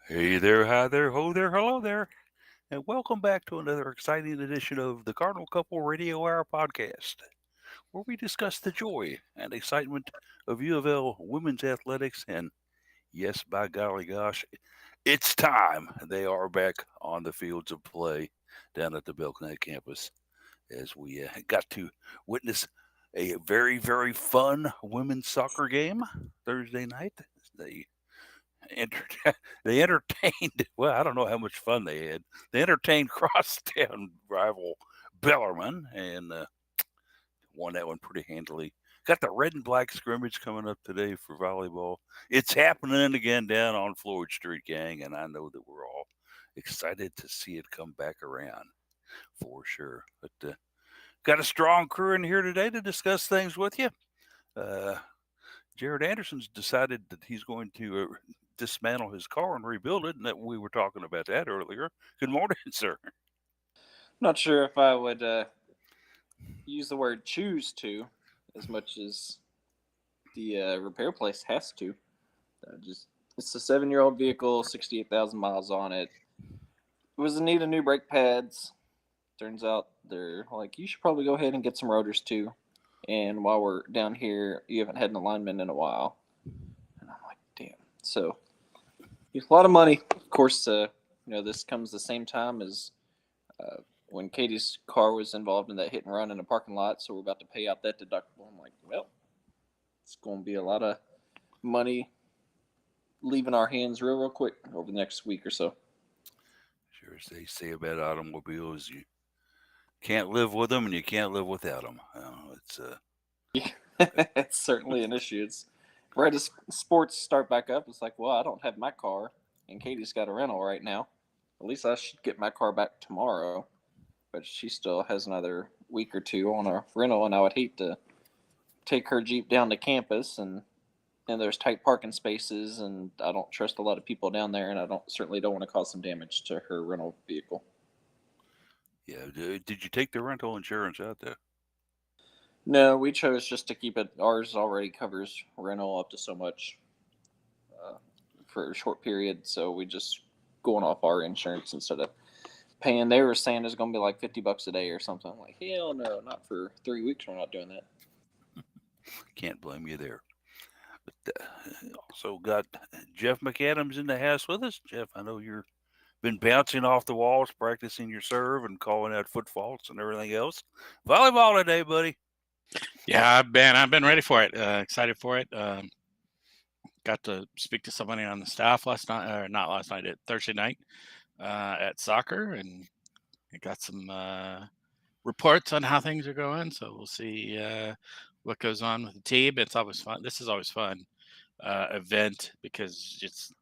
Hey there, hi there, ho there, hello there, and welcome back to another exciting edition of the Cardinal Couple Radio Hour podcast, where we discuss the joy and excitement of U of L women's athletics. And yes, by golly gosh, it's time they are back on the fields of play down at the Belknap campus as we got to witness a very, very fun women's soccer game Thursday night. They enter- they entertained. Well, I don't know how much fun they had. They entertained crosstown rival Bellarmine and won that one pretty handily. Got the red and black scrimmage coming up today for volleyball. It's happening again down on Floyd Street, gang, and I know that we're all excited to see it come back around for sure. But got a strong crew in here today to discuss things with you. Uh, Jared Anderson's decided that he's going to dismantle his car and rebuild it, and that we were talking about that earlier. Good morning, sir. Not sure if I would use the word choose to as much as the repair place has to. Just It's a 7-year-old vehicle, 68,000 miles on it. It was in need of new brake pads. Turns out they're like, you should probably go ahead and get some rotors too. And while we're down here, you haven't had an alignment in a while. And I'm like, damn. So it's a lot of money. Of course, this comes the same time as when Katie's car was involved in that hit and run in a parking lot. So we're about to pay out that deductible. I'm like, well, it's going to be a lot of money leaving our hands real quick over the next week or so. Sure, as they say about automobiles, you can't live with them and you can't live without them. It's Yeah, it's certainly an issue. It's right as sports start back up. It's like, well, I don't have my car, and Katie's got a rental right now. At least I should get my car back tomorrow, but she still has another week or two on a rental, and I would hate to take her Jeep down to campus and there's tight parking spaces, and I don't trust a lot of people down there, and I don't want to cause some damage to her rental vehicle. yeah. Did you take the rental insurance out there? No, we chose just to keep it. Ours already covers rental up to so much uh, for a short period, so we just going off our insurance instead of paying. They were saying it's going to be like $50 a day or something. I'm like, hell no, not for 3 weeks. We're not doing that. Can't blame you there. But also got Jeff McAdams in the house with us. Jeff, I know you're been bouncing off the walls, practicing your serve and calling out foot faults and everything else. Volleyball today, buddy. Yeah, I've been ready for it. Excited for it. Got to speak to somebody on the staff last night, or not last night, at Thursday night at soccer, and I got some reports on how things are going. So we'll see what goes on with the team. It's always fun. This is always fun event because it's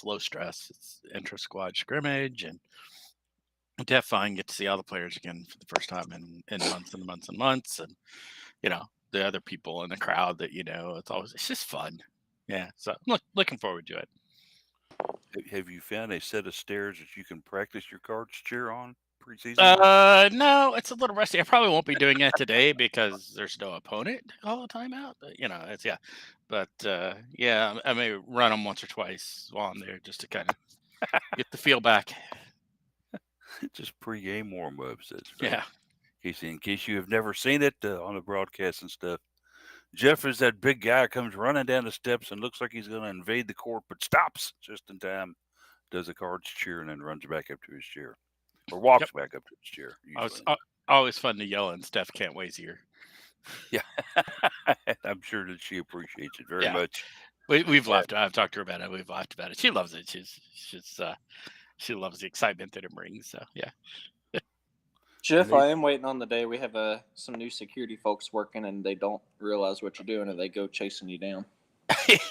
low stress. It's intra squad scrimmage, and to have fun, get to see all the players again for the first time in months and months and months, and you know the other people in the crowd that it's just fun. Yeah, so I'm looking forward to it. Have you found a set of stairs that you can practice your cards chair on preseason wise? No, it's a little rusty. I probably won't be doing it today because there's no opponent to call a timeout. It's yeah, but yeah, I may run them once or twice while I'm there just to kind of get the feel back. Just pre-game warm-ups. That's right. Yeah, In case you have never seen it on the broadcast and stuff, Jeff is that big guy comes running down the steps and looks like he's going to invade the court, but stops just in time, does a cards cheer, and then runs back up to his chair or yep. walks back up to his chair. Always, Usually, always fun to yell in Steph can't wait ear. yeah. I'm sure that she appreciates it very Yeah, much. we've laughed. I've talked to her about it. We've laughed about it. She loves it. She loves the excitement that it brings. So yeah. Jeff, I am waiting on the day we have some new security folks working and they don't realize what you're doing and they go chasing you down.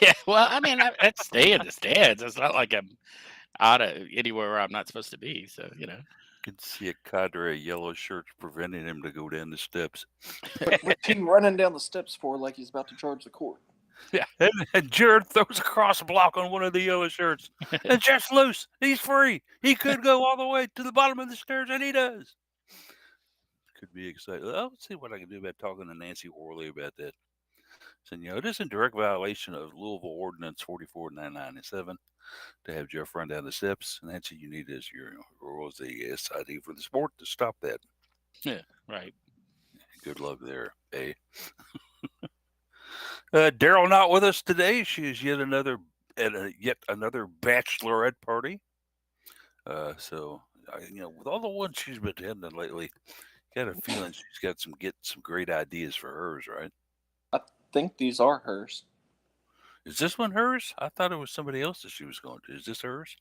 Yeah, well, I mean, I stay in the stands. It's not like I'm out of anywhere where I'm not supposed to be. So Could see a cadre of yellow shirts preventing him to go down the steps. What's he running down the steps for like he's about to charge the court? Yeah. And Jared throws a cross block on one of the yellow shirts. And Jeff's loose. He's free. He could go all the way to the bottom of the stairs, and he does. Could be exciting. Let's see what I can do about talking to Nancy Worley about that. saying, it is in direct violation of Louisville Ordinance 44997 to have Jeff run down the steps. Nancy, you need as your rules the SID for the sport to stop that. Yeah, right. Good luck there, eh? Daryl not with us today. She is yet another bachelorette party. With all the ones she's been attending lately, got a feeling she's got some great ideas for hers, right? I think these are hers. Is this one hers? I thought it was somebody else that she was going to. Is this hers?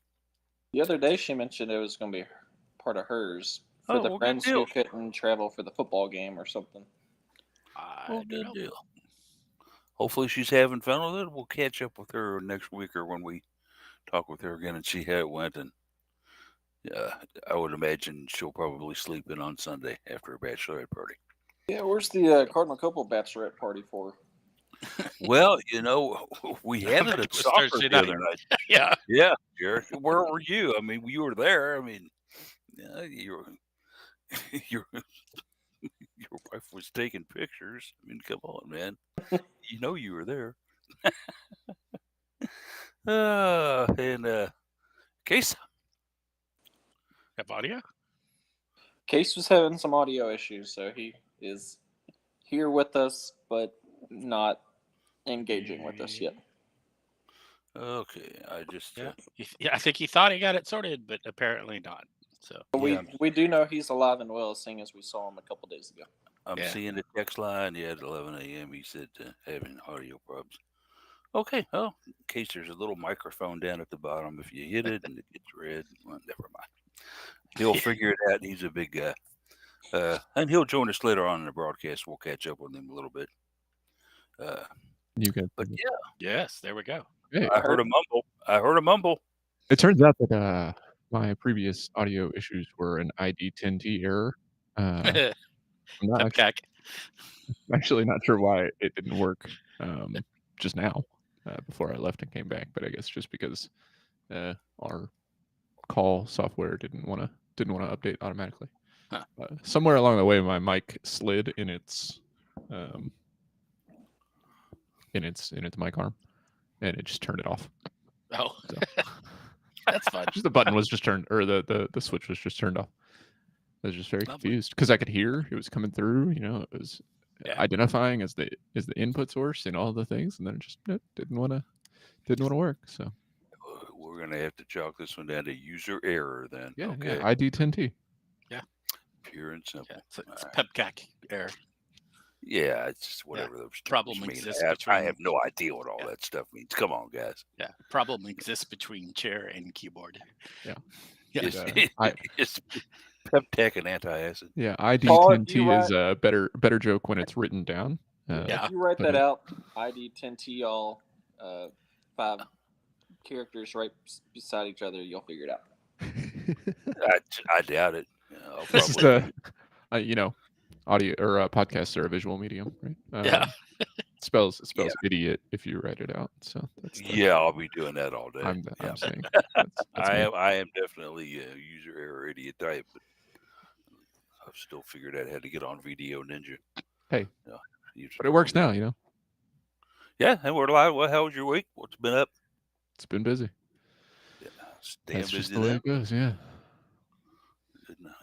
The other day she mentioned it was going to be part of hers for the Well, good friends deal. who couldn't travel for the football game or something. I don't know. Deal. Hopefully she's having fun with it. We'll catch up with her next week or when we talk with her again and see how it went. And I would imagine she'll probably sleep in on Sunday after a bachelorette party. Yeah, where's the Cardinal couple bachelorette party for? Well, we had it It at was soccer Thursday the other night. night. Yeah. Yeah, Jared. Where were you? I mean, you were there. I mean, your your wife was taking pictures. I mean, come on, man. You were there. Case. Have audio? Case was having some audio issues, so he is here with us, but not engaging with us yet. Okay, I just I think he thought he got it sorted, but apparently not. So we do know he's alive and well, seeing as we saw him a couple days ago. I'm seeing the text line. Yeah, at 11 a.m. He said having audio problems. Okay, well, in case there's a little microphone down at the bottom, if you hit it and it gets red, well, never mind. He'll figure it out. He's a big guy. And he'll join us later on in the broadcast. We'll catch up with him a little bit. You guys, But yeah, yes, there we go. hey, I heard a mumble. it turns out that my previous audio issues were an ID10T error. I'm not actually not sure why it didn't work just now before I left and came back, but I guess just because our call software didn't want to update automatically. Huh. Somewhere along the way, my mic slid in its mic arm, and it just turned it off. Oh, So, that's fun. just the button was just turned, or the switch was just turned off. I was just very confused because I could hear it was coming through. It was identifying as the input source and all the things, and then it just didn't want to work. So we're gonna have to chalk this one down to user error then. Yeah, okay. yeah, ID10T. Yeah. Pure and simple. Yeah, it's pepcac error. Yeah, it's just whatever those problem mean. exists I between. have no idea what all that stuff means. Come on, guys. Yeah, problem exists between chair and keyboard. Yeah. It's Peptech and antacid. Yeah, ID10T is a better joke when it's written down. If you write that out, ID10T, all 5 characters right beside each other, you'll figure it out. I doubt it. This is the, audio or podcasts are a visual medium, right? It spells idiot if you write it out. So that's I'll be doing that all day. I'm saying I am definitely a user error idiot type, but I've still figured out how to get on Video Ninja. Hey, but it works now, Yeah, and we're live. Well, how was your week? What's been up? It's been busy. Yeah, damn that's busy. Just the way it goes. Yeah.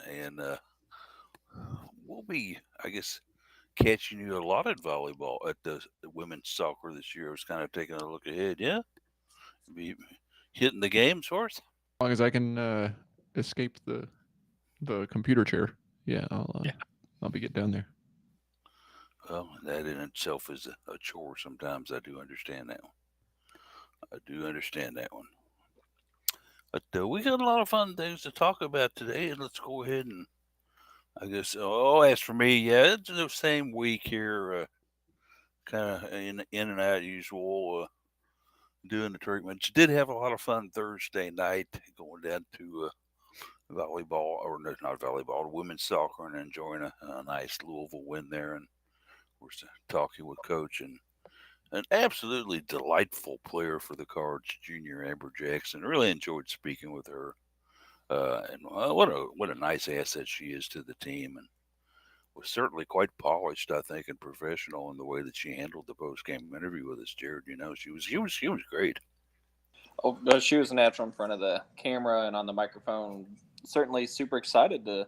And we'll be, I guess, catching you a lot at volleyball at the women's soccer this year. I was kind of taking a look ahead. Yeah, be hitting the games for us. As long as I can escape the computer chair, I'll be getting down there. Well, that in itself is a chore. Sometimes I do understand that one. But we got a lot of fun things to talk about today, and let's go ahead and, I guess, as for me, it's the same week here, kind of in and out usual, doing the treatments. Did have a lot of fun Thursday night going down to volleyball, or no, not volleyball, women's soccer, and enjoying a nice Louisville win there. And of course, talking with Coach and an absolutely delightful player for the Cards, Junior Amber Jackson. Really enjoyed speaking with her. And what a nice asset she is to the team. And was certainly quite polished, I think, and professional in the way that she handled the post game interview with us, Jared. She was great. Oh, she was natural in front of the camera and on the microphone. Certainly super excited to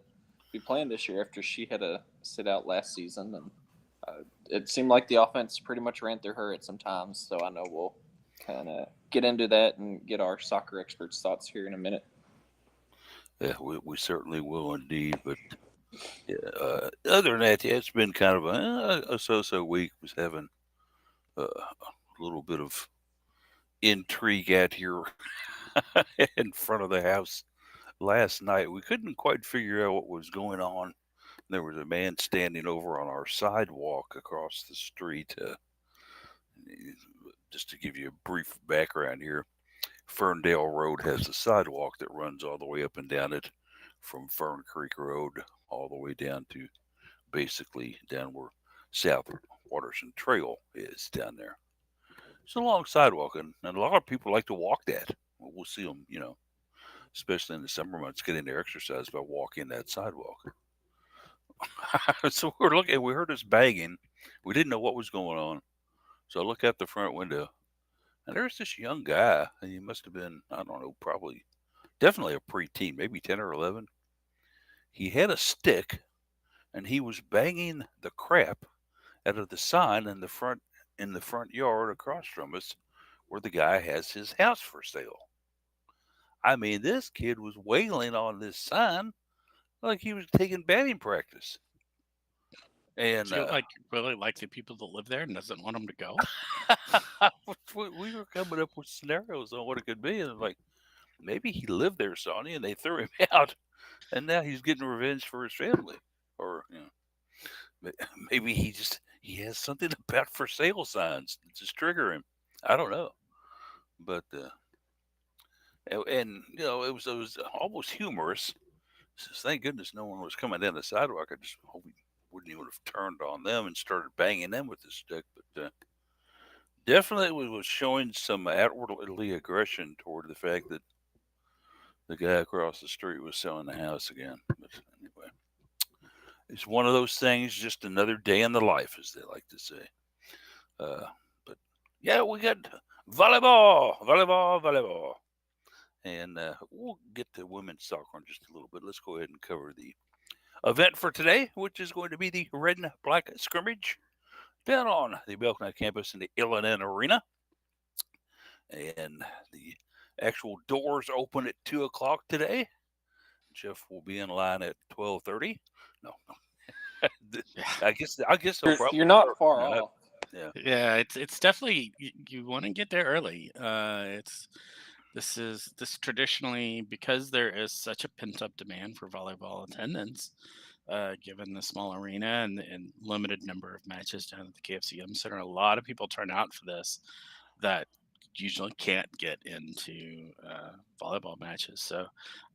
be playing this year after she had to sit out last season. And it seemed like the offense pretty much ran through her at some times. So I know we'll kind of get into that and get our soccer experts' thoughts here in a minute. Yeah, we certainly will indeed. But other than that, yeah, it's been kind of a so-so week. Was having a little bit of intrigue out here in front of the house last night. We couldn't quite figure out what was going on. There was a man standing over on our sidewalk across the street. Just to give you a brief background here, Ferndale Road has a sidewalk that runs all the way up and down it from Fern Creek Road all the way down to basically down where South Waterson Trail is down there. It's a long sidewalk, and a lot of people like to walk that. We'll see them, especially in the summer months, getting their exercise by walking that sidewalk. So we heard us banging. We didn't know what was going on. So I look out the front window, and there's this young guy, and he must have been, I don't know, probably, definitely a preteen, maybe 10 or 11. He had a stick, and he was banging the crap out of the sign in the front yard across from us, where the guy has his house for sale. I mean, this kid was wailing on this sign like he was taking batting practice. And really like the people that live there and doesn't want them to go. we were coming up with scenarios on what it could be, and like maybe he lived there, Sonny, and they threw him out, and now he's getting revenge for his family, or maybe he has something about for sale signs that just trigger him. I don't know, but and it was almost humorous. Says, thank goodness no one was coming down the sidewalk. I just hope he wouldn't even have turned on them and started banging them with the stick. But definitely was showing some outwardly aggression toward the fact that the guy across the street was selling the house again. But anyway, it's one of those things, just another day in the life, as they like to say. But yeah, we got volleyball. And we'll get to women's soccer in just a little bit. Let's go ahead and cover the event for today, which is going to be the red and black scrimmage down on the Belknap campus in the Illinois Arena. And the actual doors open at 2 o'clock today. Jeff will be in line at 12:30. No. I guess you're not far off. Yeah, it's definitely, you want to get there early. This traditionally, because there is such a pent up demand for volleyball attendance, given the small arena and limited number of matches down at the KFCM Center. A lot of people turn out for this that usually can't get into volleyball matches. So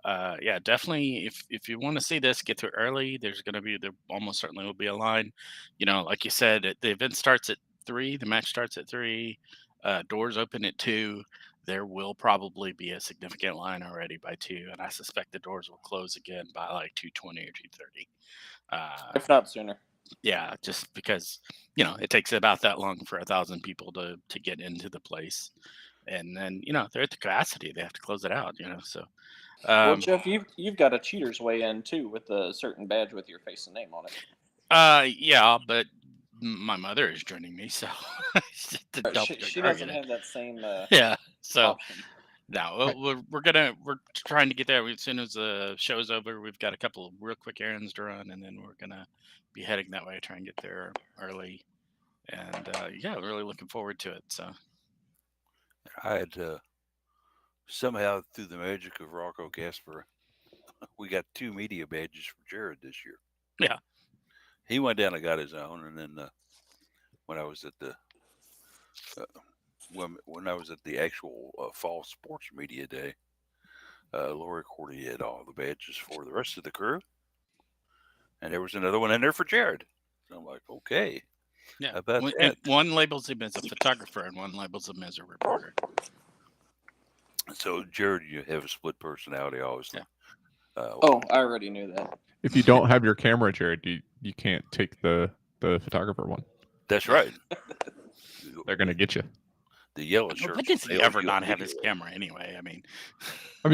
yeah, definitely, if you want to see this, get there early. There almost certainly will be a line. Like you said, the event starts at 3, the match starts at 3, doors open at 2. There will probably be a significant line already by 2, and I suspect the doors will close again by like 2:20 or 2:30. If not sooner. Yeah, just because it takes about that long for 1,000 people to get into the place, and then they're at the capacity, they have to close it out. So well, Jeff, you've got a cheater's way in too, with a certain badge with your face and name on it. Yeah, but my mother is joining me, so she doesn't have that same yeah. So option. no, we're trying to get there as soon as the show's over. We've got a couple of real quick errands to run, and then we're gonna be heading that way, try and get there early. And yeah, really looking forward to it. So I had somehow, through the magic of Rocco Gasper, we got 2 media badges for Jared this year. Yeah, he went down and got his own, and then when I was at the when I was at the actual fall sports media day, Lori Cordy had all the badges for the rest of the crew, and there was another one in there for Jared. So I'm like, okay, yeah. How about that? One labels him as a photographer, and one labels him as a reporter. So Jared, you have a split personality, obviously. Yeah. I already knew that. If you don't have your camera, Jared, do you can't take the photographer one. That's right. They're gonna get you. The yellow Well, shirts. when does he nail ever you not on have his video. camera anyway? I mean,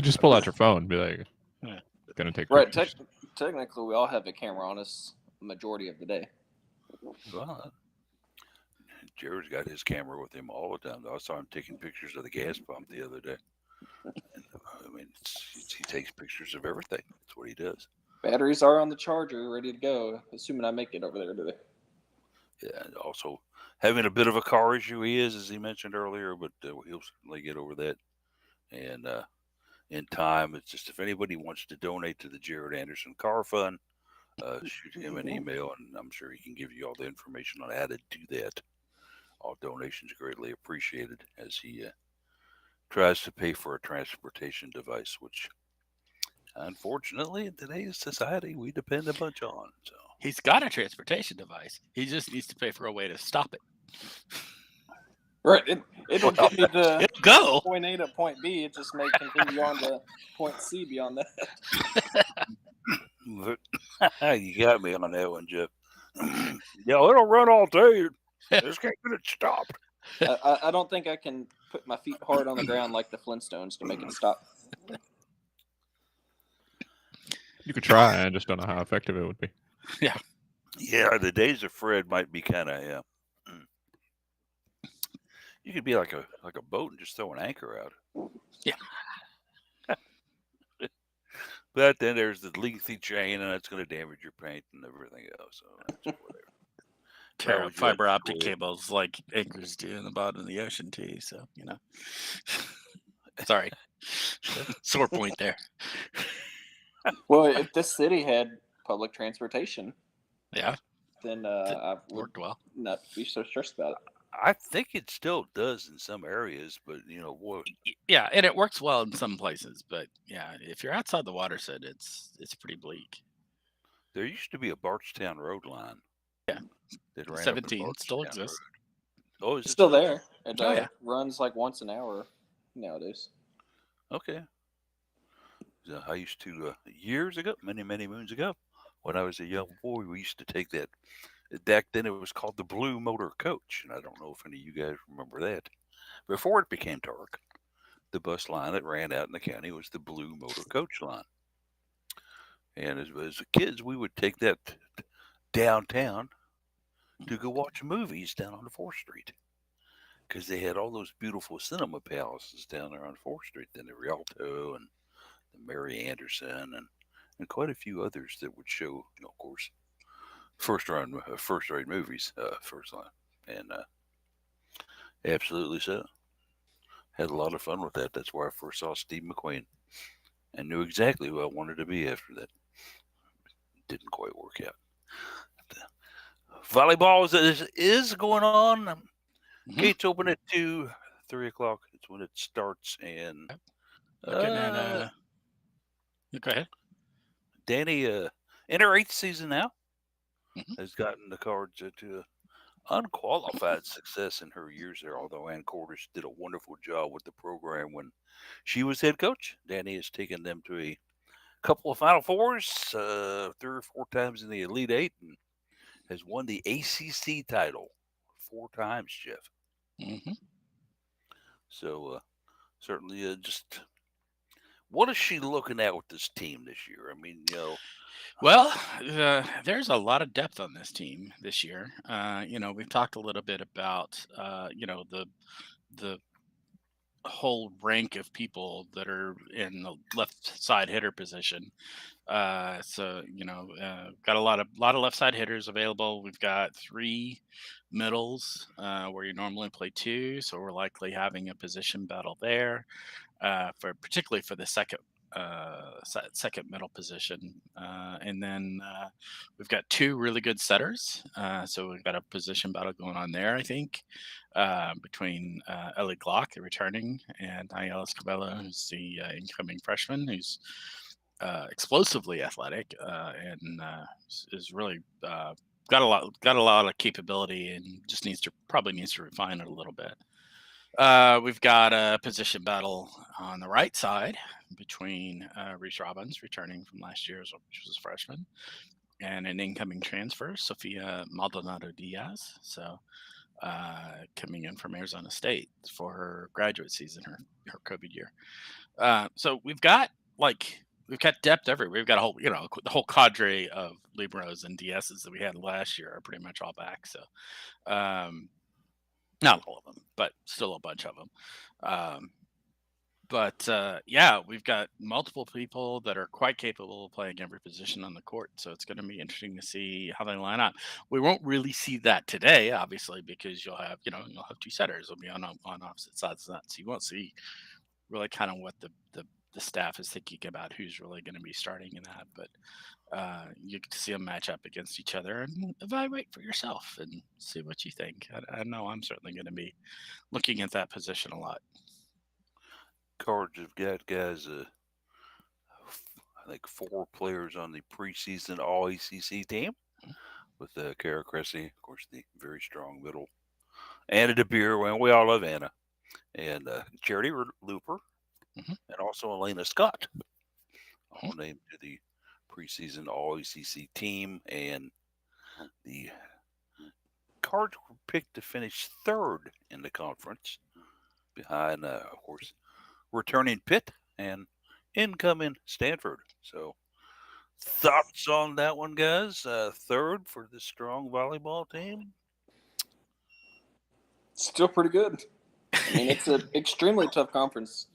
just pull out your phone and be like, Yeah. gonna take Right. pictures. Technically, we all have a camera on us majority of the day. Well, Jared's got his camera with him all the time. I saw him taking pictures of the gas pump the other day. And, I mean, he takes pictures of everything. That's what he does. Batteries are on the charger, ready to go. Assuming I make it over there today. Yeah, and also having a bit of a car issue he is, as he mentioned earlier, but he'll certainly get over that. And in time, it's just if anybody wants to donate to the Jared Anderson Car Fund, shoot him an email, and I'm sure he can give you all the information on how to do that. All donations greatly appreciated as he tries to pay for a transportation device, which unfortunately in today's society we depend a bunch on. So he's got a transportation device. He just needs to pay for a way to stop it. Right. It'll get me to It'll go. point A to point B. It just may continue on to point C beyond that. you got me on that one, Jeff. Yeah, it'll run all day. Just can't get it stopped. I don't think I can put my feet hard on the ground like the Flintstones to make it stop. You could try. I just don't know how effective it would be. Yeah. Yeah, the days of Fred might be kind of You could be like a boat and just throw an anchor out. Yeah. But then there's the lengthy chain, and it's going to damage your paint and everything else. So that's whatever. Tear would up you like fiber to optic avoid? cables like anchors do in the bottom of the ocean too. So sorry, sore point there. Well, if this city had public transportation, Yeah, then I would worked well. not be so stressed about it. I think it still does in some areas, but boy, Yeah, and it works well in some places, but yeah, if you're outside the watershed, it's pretty bleak. there used to be a Barchtown road line. Yeah, that ran 17 up still Barchtown exists. Road. Oh, is It's it still there. It Oh, yeah. runs like once an hour nowadays. Okay. I used to years ago, many moons ago, when I was a young boy, we used to take that. Back then, it was called the Blue Motor Coach, and I don't know if any of you guys remember that. Before it became dark, the bus line that ran out in the county was the Blue Motor Coach line. And as kids, we would take that downtown to go watch movies down on 4th Street because they had all those beautiful cinema palaces down there on 4th Street. Then the Rialto and the Mary Anderson and quite a few others that would show, of course, first-rate movies, first line, and absolutely so. Had a lot of fun with that. That's where I first saw Steve McQueen and knew exactly who I wanted to be after that. Didn't quite work out. Volleyball is going on. Mhm. Gates open at 2, 3 o'clock. It's when it starts. And Looking at go ahead. Danny, in her 8th season now, Mhm. has gotten the Cards to unqualified success in her years there. Although Ann Cordish did a wonderful job with the program when she was head coach, Danny has taken them to a couple of Final Fours, 3 or 4 times in the Elite Eight, and has won the ACC title 4 times, Jeff. Mm-hmm. So certainly just what is she looking at with this team this year? I mean, Well, there's a lot of depth on this team this year. We've talked a little bit about the whole rank of people that are in the left side hitter position. Got a lot of left side hitters available. We've got 3 middles where you normally play 2, so we're likely having a position battle there particularly for the second middle position, and then we've got 2 really good setters. So we've got a position battle going on there, I think, between Ellie Glock, the returning, and Ayala Escobedo, who's the incoming freshman, who's explosively athletic and is really got a lot of capability and just probably needs to refine it a little bit. We've got a position battle on the right side between Reese Robbins, returning from last year, which was a freshman, and an incoming transfer, Sofia Maldonado Diaz. So coming in from Arizona State for her graduate season, her COVID year. So we've got depth everywhere. We've got a whole, the whole cadre of Libros and DSs that we had last year are pretty much all back. So not all of them, but still a bunch of them. Yeah, we've got multiple people that are quite capable of playing every position on the court. So it's going to be interesting to see how they line up. We won't really see that today, obviously, because you'll have two setters. They'll be on opposite sides of that. So you won't see really kind of what the staff is thinking about who's really going to be starting in that. But you get to see them match up against each other and evaluate for yourself and see what you think. I know I'm certainly going to be looking at that position a lot. Cards have got guys, I think 4 players on the preseason All ACC team with Kara Cressy, of course, the very strong middle. Anna DeBeer, well, we all love Anna. And Charity Looper, and also Elena Scott, all named to the preseason All ACC team. And the Cards were picked to finish 3rd in the conference, behind, of course, returning Pitt and incoming Stanford. So, thoughts on that one, guys? 3rd for the strong volleyball team? Still pretty good. I mean, it's an extremely tough conference.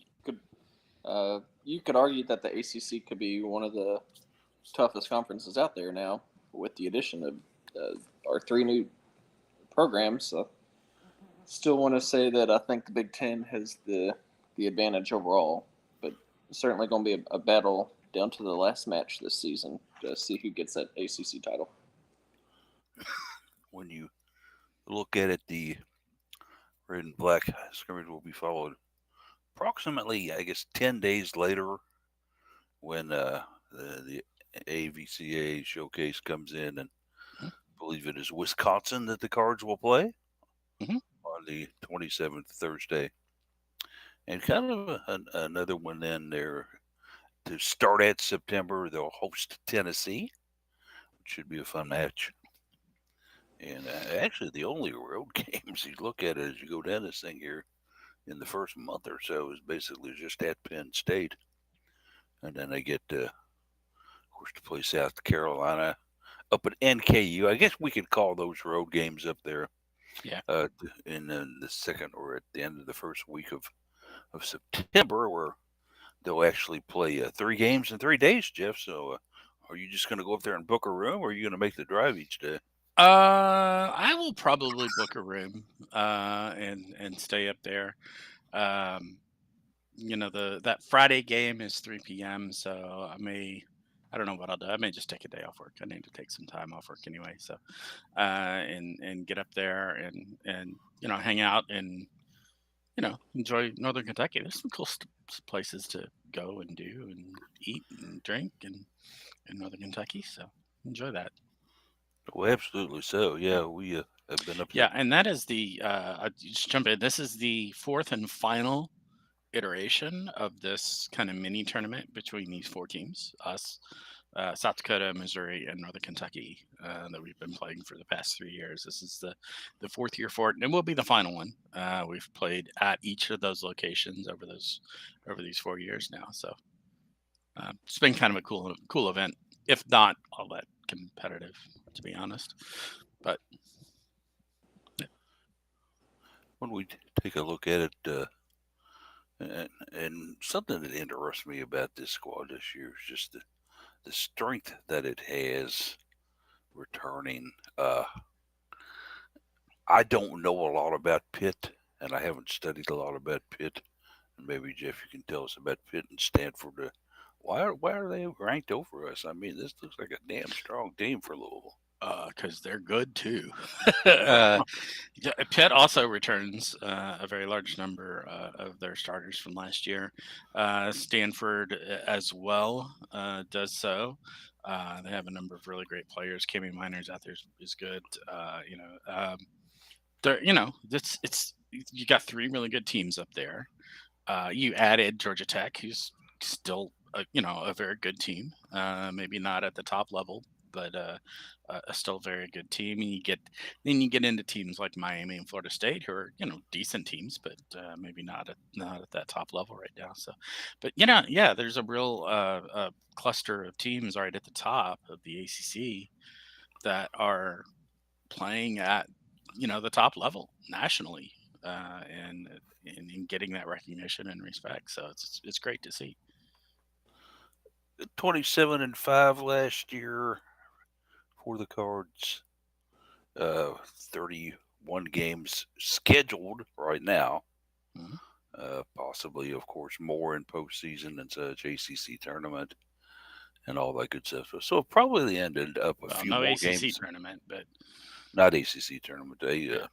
You could argue that the ACC could be one of the toughest conferences out there now, with the addition of our 3 new programs. So, still want to say that I think the Big Ten has the advantage overall, but certainly going to be a battle down to the last match this season to see who gets that ACC title. When you look at it, the red and black scrimmage will be followed approximately, I guess, 10 days later, when the AVCA showcase comes in, and I believe it is Wisconsin that the Cards will play on the 27th, Thursday. And kind of another one then there to start at September. They'll host Tennessee, which should be a fun match. And actually, the only road games you look at it as you go down this thing here in the first month or so is basically just at Penn State. And then they get, of course, to play South Carolina up at NKU. I guess we could call those road games up there. Yeah. In the second or at the end of the first week of September, where they'll actually play 3 games in 3 days, Jeff. So are you just going to go up there and book a room, or are you going to make the drive each day? I will probably book a room and stay up there. That Friday game is 3 p.m. So I don't know what I'll do. I may just take a day off work. I need to take some time off work anyway. So and get up there and hang out and enjoy Northern Kentucky. There's some cool places to go and do and eat and drink in Northern Kentucky. So enjoy that. Well, absolutely so. Yeah, we have been up there. Yeah, and that is I'll just jump in. This is the 4th and final iteration of this kind of mini tournament between these 4 teams, us, South Dakota, Missouri, and Northern Kentucky, that we've been playing for the past 3 years. This is the 4th year for it, and it will be the final one. We've played at each of those locations over these 4 years now. So it's been kind of a cool event, if not all that competitive, to be honest. But yeah. When we take a look at it, and something that interests me about this squad this year is just the strength that it has returning. I don't know a lot about Pitt, and I haven't studied a lot about Pitt. And maybe, Jeff, you can tell us about Pitt and Stanford. Why are they ranked over us? I mean, this looks like a damn strong team for Louisville. Because they're good too. Pitt also returns a very large number of their starters from last year. Stanford as well does so. They have a number of really great players. Cami Miners out there is good. It's you got 3 really good teams up there. You added Georgia Tech, who's still a very good team. Maybe not at the top level, but still a very good team. And then you get into teams like Miami and Florida State, who are decent teams, but maybe not at that top level right now. So, but yeah, there's a real cluster of teams right at the top of the ACC that are playing at the top level nationally, and getting that recognition and respect. So it's great to see. 27-5 last year for the Cards. 31 games scheduled right now. Mhm. Possibly, of course, more in postseason and such, ACC tournament and all that good stuff. So probably they ended up a Well, few no more ACC games. tournament, but Not ACC tournament. yeah,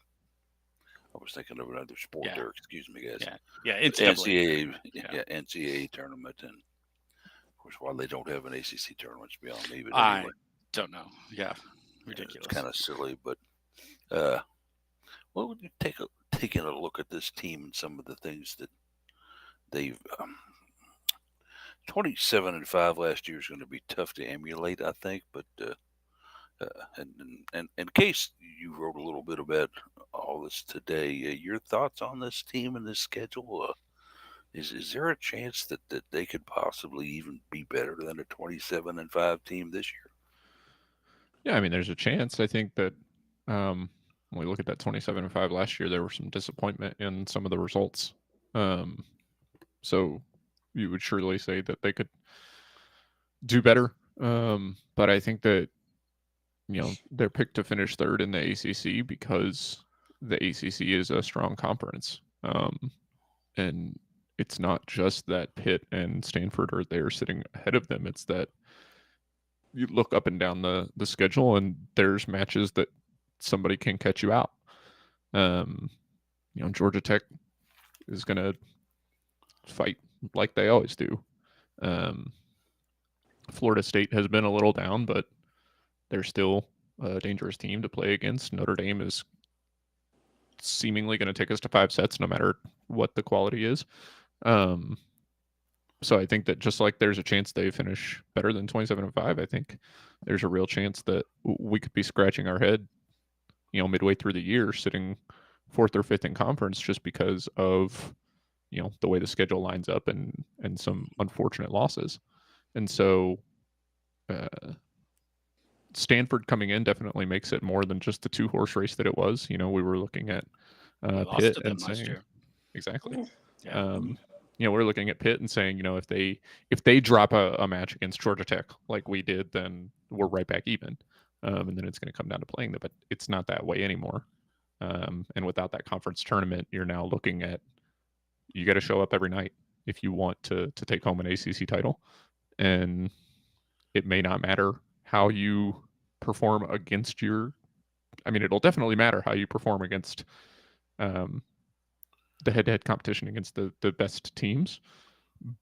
I was thinking of another sport yeah, there. Excuse me, guys. yeah, NCAA NCAA, tournament. Yeah, yeah, NCAA tournament, and of course, why they don't have an ACC tournament is beyond me. But I anyway, don't know. Yeah, it's ridiculous. kind of silly. But well, when you taking a look at this team and some of the things that they've 27-5 last year is going to be tough to emulate, I think. But and in case you wrote a little bit about all this today, your thoughts on this team and this schedule? Is there a chance that they could possibly even be better than a 27-5 team this year? Yeah, I mean, there's a chance. I think that when we look at that 27-5 last year, there was some disappointment in some of the results. So you would surely say that they could do better. But I think that they're picked to finish third in the ACC because the ACC is a strong conference, and it's not just that Pitt and Stanford are there sitting ahead of them. It's that you look up and down the schedule, and there's matches that somebody can catch you out. Georgia Tech is going to fight like they always do. Florida State has been a little down, but they're still a dangerous team to play against. Notre Dame is seemingly going to take us to 5 sets no matter what the quality is. So I think that just like there's a chance they finish better than 27-5, I think there's a real chance that we could be scratching our head, midway through the year, sitting 4th or 5th in conference just because of, the way the schedule lines up and some unfortunate losses. And so Stanford coming in definitely makes it more than just the 2-horse race that it was. We were looking at we lost Pitt to them and last saying year. exactly. Yeah. We're looking at Pitt and saying, if they drop a match against Georgia Tech like we did, then we're right back even, and then it's going to come down to playing them. But it's not that way anymore. And without that conference tournament, you're now looking at you got to show up every night if you want to take home an ACC title, and it may not matter how you perform against your. I mean, it'll definitely matter how you perform against the head-to-head competition against the best teams,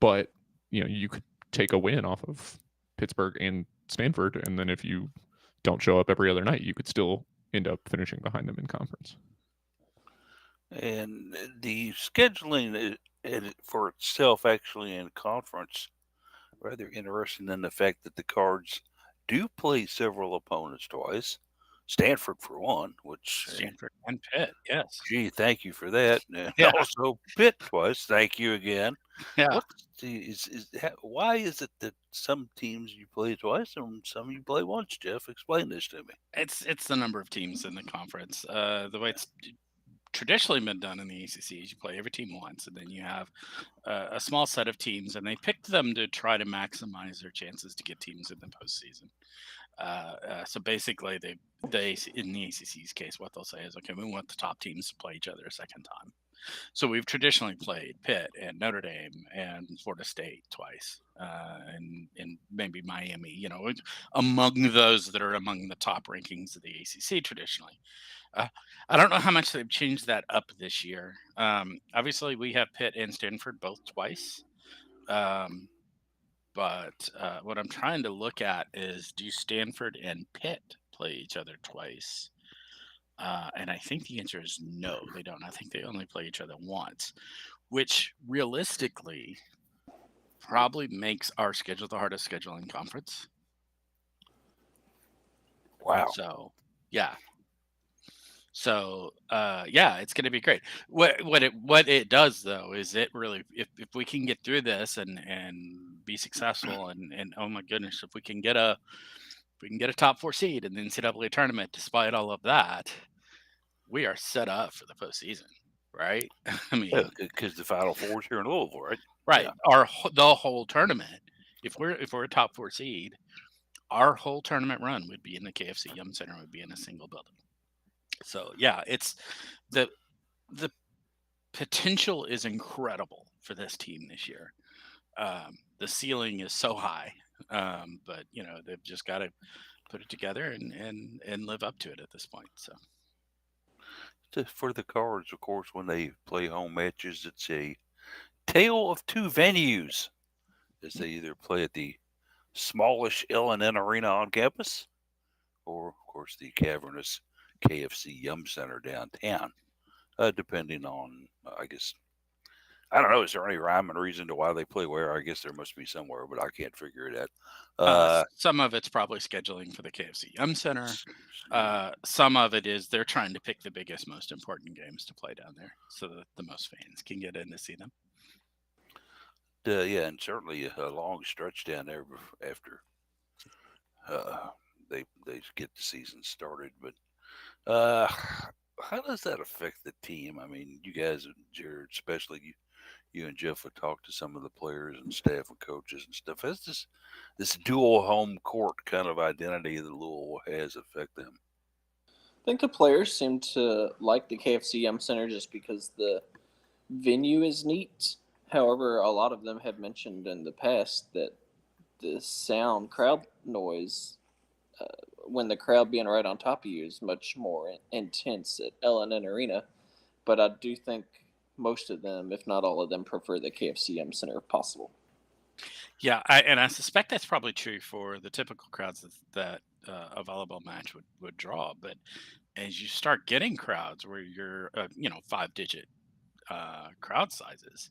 but you could take a win off of Pittsburgh and Stanford, and then if you don't show up every other night, you could still end up finishing behind them in conference. And the scheduling for itself, actually, in conference, rather interesting in the fact that the Cards do play several opponents twice. Stanford for one, which Stanford and Pitt, yes. Gee, thank you for that. And Yeah. also Pitt twice. Thank you again. Yeah. Why is it that some teams you play twice and some you play once? Jeff, explain this to me. It's the number of teams in the conference. The way it's traditionally been done in the ACC is you play every team once, and then you have a small set of teams, and they picked them to try to maximize their chances to get teams in the postseason. So basically, they in the ACC's case, what they'll say is, okay, we want the top teams to play each other a second time. So we've traditionally played Pitt and Notre Dame and Florida State twice, and maybe Miami. Among those that are among the top rankings of the ACC traditionally. I don't know how much they've changed that up this year. Obviously, we have Pitt and Stanford both twice. But what I'm trying to look at is, do Stanford and Pitt play each other twice? And I think the answer is no, they don't. I think they only play each other once, which realistically probably makes our schedule the hardest schedule in conference. Wow. So yeah. So yeah, it's going to be great. What it does though is it really, if we can get through this and be successful, and oh my goodness, if we can get a top 4 seed in the NCAA tournament, despite all of that, we are set up for the postseason, right? I mean, Because the Final Four is here in Louisville, right? right? The whole tournament. If we're a top 4 seed, our whole tournament run would be in the KFC Yum Center, would be in a single building. So yeah, it's the potential is incredible for this team this year. The ceiling is so high, but they've just got to put it together and live up to it at this point. So For the Cards, of course, when they play home matches, it's a tale of two venues, as they either play at the smallish L&N Arena on campus, or, of course, the cavernous KFC Yum Center downtown, depending on, I guess, I don't know, is there any rhyme and reason to why they play where? I guess there must be somewhere, but I can't figure it out. some of it's probably scheduling for the KFC Yum Center. Some of it is they're trying to pick the biggest, most important games to play down there, so that the most fans can get in to see them. Yeah, and certainly a long stretch down there after they get the season started. But how does that affect the team? I mean, you guys, Jared, especially you and Jeff, would talk to some of the players and staff and coaches and stuff. Has this dual home court kind of identity that Louisville has affect them? I think the players seem to like the KFC Yum Center just because the venue is neat. However, a lot of them have mentioned in the past that the crowd noise, when the crowd being right on top of you, is much more intense at L&N Arena. But I do think most of them, if not all of them, prefer the KFC Yum Center if possible. Yeah, I suspect that's probably true for the typical crowds that a volleyball match would draw. But as you start getting crowds where you're 5-digit crowd sizes,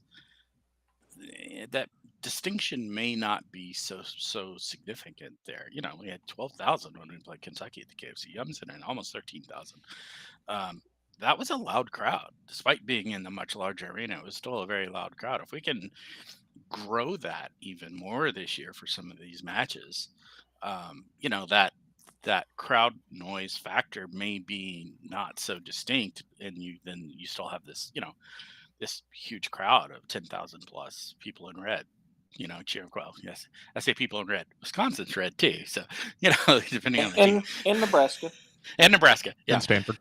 that distinction may not be so significant there. We had 12,000 when we played Kentucky at the KFC Yum Center, and almost 13,000. That was a loud crowd, despite being in the much larger arena. It was still a very loud crowd. If we can grow that even more this year for some of these matches, that crowd noise factor may be not so distinct, and then you still have this this huge crowd of 10,000 plus people in red, cheering. Well, yes, I say people in red. Wisconsin's red too, so depending on the team. In Nebraska. And Nebraska, yeah, And Stanford.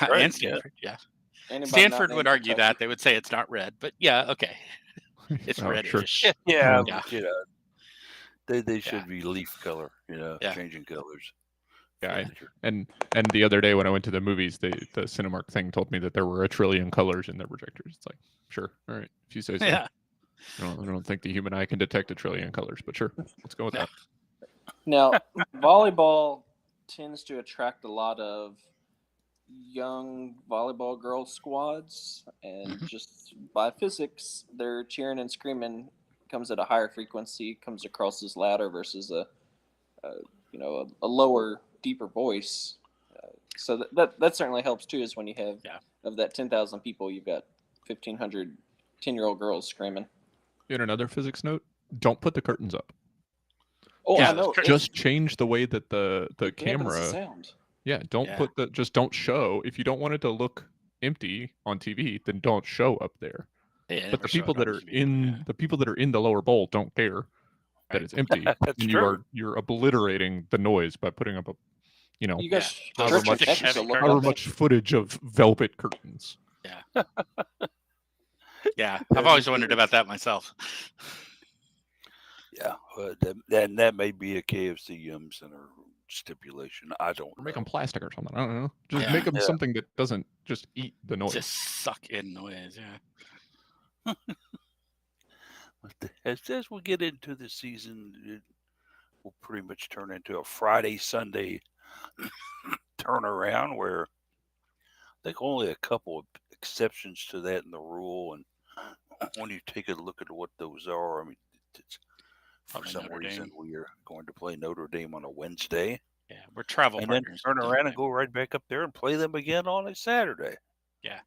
Right, and Stanford, yeah. Anybody Stanford not would named argue Kentucky. that they would say it's not red, but yeah, okay, it's Oh, reddish. sure. Yeah, Yeah. but they should be leaf color, Yeah. changing colors. Yeah, Sure. and the other day when I went to the movies, the Cinemark thing told me that there were 1 trillion colors in their projectors. It's like, sure, all right, if you say so. Yeah. I don't think the human eye can detect 1 trillion colors, but sure, let's go with Yeah. that. Now, volleyball tends to attract a lot of young volleyball girl squads, and just by physics, their cheering and screaming comes at a higher frequency, comes across as louder versus a lower, deeper voice. So that certainly helps too. Is when you have of that 10,000 people, you've got 1,500 10-year-old girls screaming. In another physics note, don't put the curtains up. Oh, Yeah, I know. Just change the way that the camera. Sound. Yeah, don't put just don't show. If you don't want it to look empty on TV, then don't show up there. Yeah, but the people that are in the lower bowl don't care that it's empty. That's and true. you're obliterating the noise by putting up You guys however much footage of velvet curtains. Yeah. Yeah, I've always wondered about that myself. Yeah, that may be a KFC Yum Center stipulation. I don't know. Make them plastic or something. I don't know. Just make them something that doesn't just eat the noise. Just suck in noise, yeah. As we get into the season, it will pretty much turn into a Friday, Sunday turnaround where I think only a couple of exceptions to that in the rule. And when you take a look at what those are, I mean, it's, for some reason, we are going to play Notre Dame on a Wednesday. Yeah, we're travel and then partners turn with Notre around and Dame. go right back up there and play them again on a Saturday. Yeah.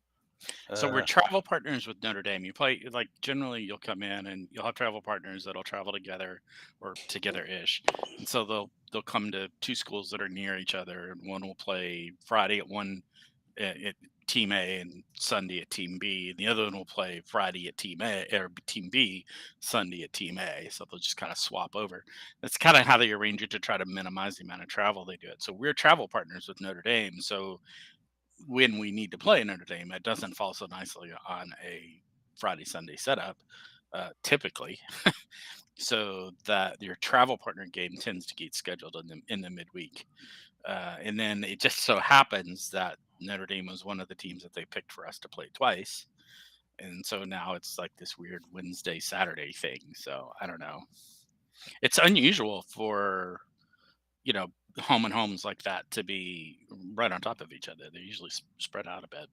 So we're travel partners with Notre Dame. You play like generally you'll come in and you'll have travel partners that'll travel together or together-ish. And so they'll come to two schools that are near each other, and one will play Friday at one at Team A and Sunday at Team B, and the other one will play Friday at Team A or Team B, Sunday at Team A. So they'll just kind of swap over. That's kind of how they arrange it to try to minimize the amount of travel they do it. So we're travel partners with Notre Dame. So when we need to play Notre Dame, it doesn't fall so nicely on a Friday Sunday setup, typically. So that your travel partner game tends to get scheduled in the midweek, and then it just so happens that Notre Dame was one of the teams that they picked for us to play twice, and so now it's like this weird Wednesday Saturday thing. So I don't know. It's unusual for home and homes like that to be right on top of each other. They're usually spread out a bit.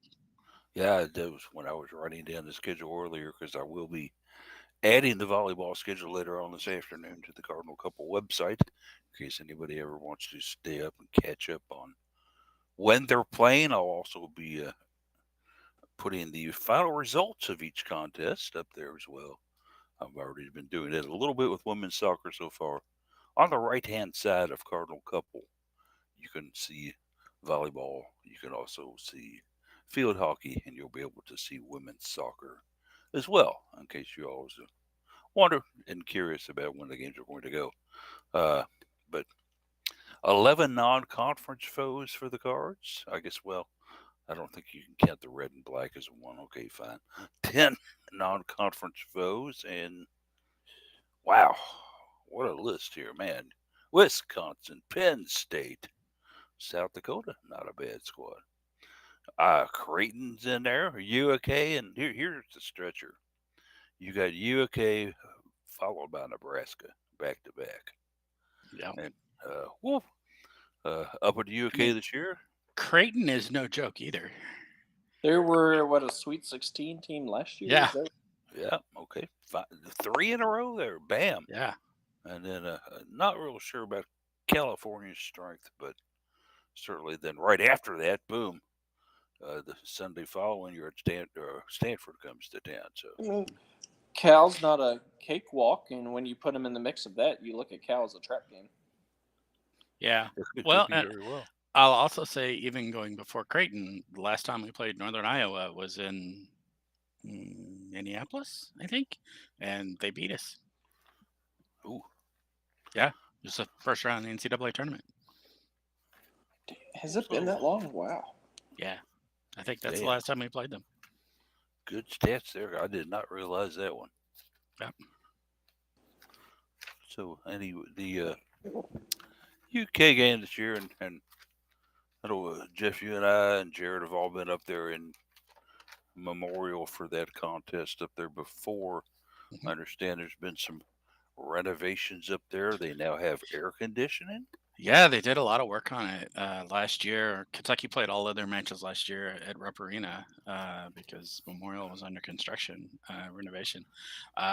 Yeah, that was when I was writing down the schedule earlier because I will be adding the volleyball schedule later on this afternoon to the Cardinal Couple website in case anybody ever wants to stay up and catch up on when they're playing. I'll also be putting the final results of each contest up there as well. I've already been doing it a little bit with women's soccer so far. On the right-hand side of Cardinal Couple, you can see volleyball. You can also see field hockey, and you'll be able to see women's soccer as well, in case you always wonder and curious about when the games are going to go. But 11 non-conference foes for the Cards. I guess, well, I don't think you can count the red and black as one. Okay, fine. 10 non-conference foes, and wow, what a list here, man. Wisconsin, Penn State, South Dakota, not a bad squad. Creighton's in there, UOK, and here's the stretcher. You got UOK followed by Nebraska back to back. Yeah. And whoop, up at UOK this year. Creighton is no joke either. They were a Sweet 16 team last year. Yeah. Yeah. Okay. 3 in a row there. Bam. Yeah. And then not real sure about California's strength, but certainly then right after that, boom. The Sunday following, you're at Stanford comes to town. So Cal's not a cakewalk, and when you put them in the mix of that, you look at Cal as a trap game. Yeah. it Well, could be very well. I'll also say, even going before Creighton, the last time we played Northern Iowa was in Minneapolis, I think, and they beat us. Ooh. Yeah. It was the first round of the NCAA tournament. Has it been that long? Wow. Yeah. I think that's the last time we played them. Good stats there. I did not realize that one. Yep. So the UK game this year, and I know Jeff, you and I and Jared have all been up there in memorial for that contest up there before. Mm-hmm. I understand there's been some renovations up there. They now have air conditioning. Yeah, they did a lot of work on it last year. Kentucky played all of their matches last year at Rupp Arena because Memorial was under construction renovation.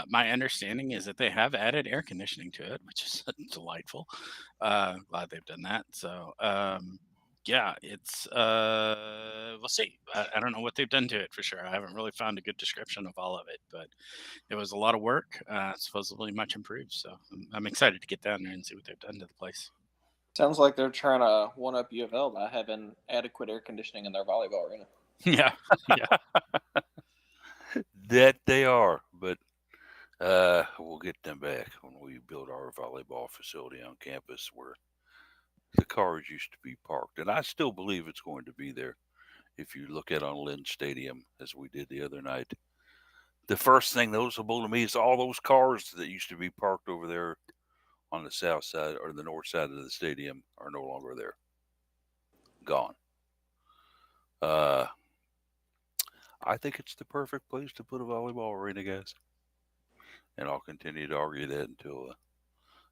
My understanding is that they have added air conditioning to it, which is delightful. Glad they've done that. So, yeah, it's we'll see. I don't know what they've done to it for sure. I haven't really found a good description of all of it, but it was a lot of work. Supposedly much improved. So I'm excited to get down there and see what they've done to the place. Sounds like they're trying to one up UofL by having adequate air conditioning in their volleyball arena. Yeah. That they are, but we'll get them back when we build our volleyball facility on campus where the cars used to be parked. And I still believe it's going to be there if you look at on Lynn Stadium, as we did the other night. The first thing noticeable to me is all those cars that used to be parked over there on the south side or the north side of the stadium are no longer there. Gone. I think it's the perfect place to put a volleyball arena, guys. And I'll continue to argue that until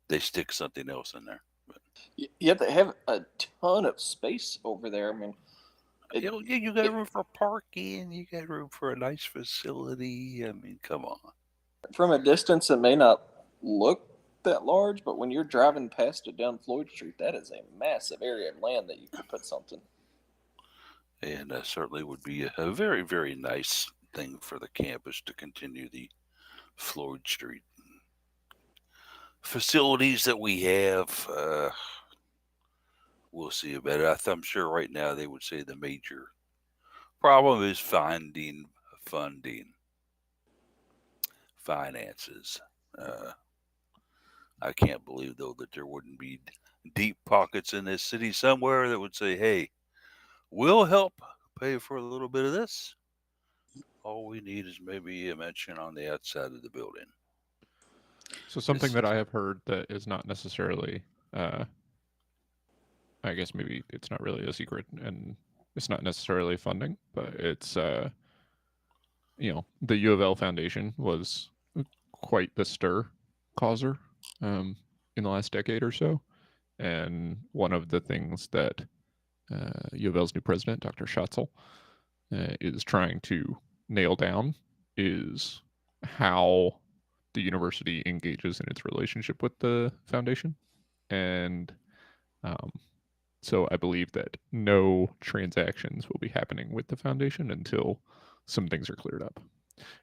they stick something else in there. But, yeah, they have a ton of space over there. I mean, you got room for parking. You got room for a nice facility. I mean, come on. From a distance, it may not look that large, but when you're driving past it down Floyd Street, that is a massive area of land that you could put something. And certainly would be a very, very nice thing for the campus to continue the Floyd Street facilities that we have. We'll see about it. I'm sure right now they would say the major problem is finding funding, finances. I can't believe, though, that there wouldn't be deep pockets in this city somewhere that would say, hey, we'll help pay for a little bit of this. All we need is maybe a mention on the outside of the building. So something that I have heard that is not necessarily, I guess maybe it's not really a secret, and it's not necessarily funding, but it's, the UofL Foundation was quite the stir causer in the last decade or so. And one of the things that UofL's new president, Dr. Schatzel, is trying to nail down is how the university engages in its relationship with the foundation. And so I believe that no transactions will be happening with the foundation until some things are cleared up.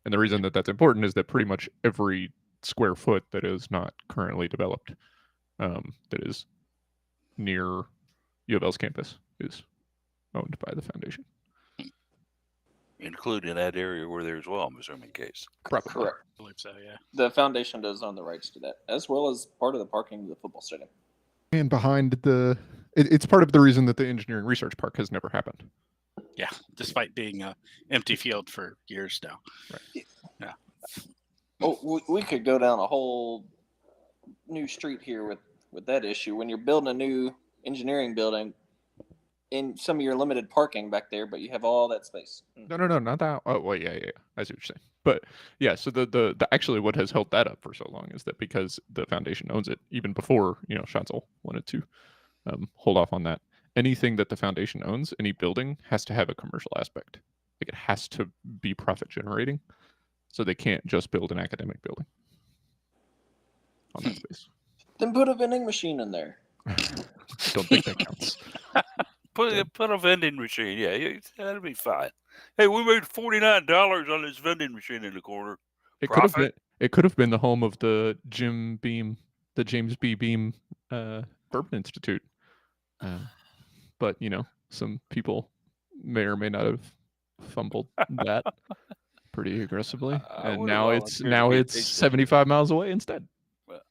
And the reason that that's important is that pretty much every square foot that is not currently developed, that is near UofL's campus, is owned by the foundation. Including that area where there's, well, I'm assuming, case. Probably. Correct. I believe so, yeah. The foundation does own the rights to that, as well as part of the parking of the football stadium. And behind it's part of the reason that the engineering research park has never happened. Yeah, despite being an empty field for years now. Right. Yeah. Oh, we could go down a whole new street here with that issue. When you're building a new engineering building, in some of your limited parking back there, but you have all that space. No, not that. Oh, well, yeah. I see what you're saying. But yeah, so the actually what has held that up for so long is that because the foundation owns it, even before Schatzel wanted to hold off on that. Anything that the foundation owns, any building, has to have a commercial aspect. Like it has to be profit generating, so they can't just build an academic building on that space. Then put a vending machine in there. Don't think that counts. Put a vending machine. Yeah, that'd be fine. Hey, we made $49 on this vending machine in the corner. It could have been the home of the James B. Beam Bourbon Institute. But some people may or may not have fumbled that pretty aggressively, and now it's 75 miles away instead. Well,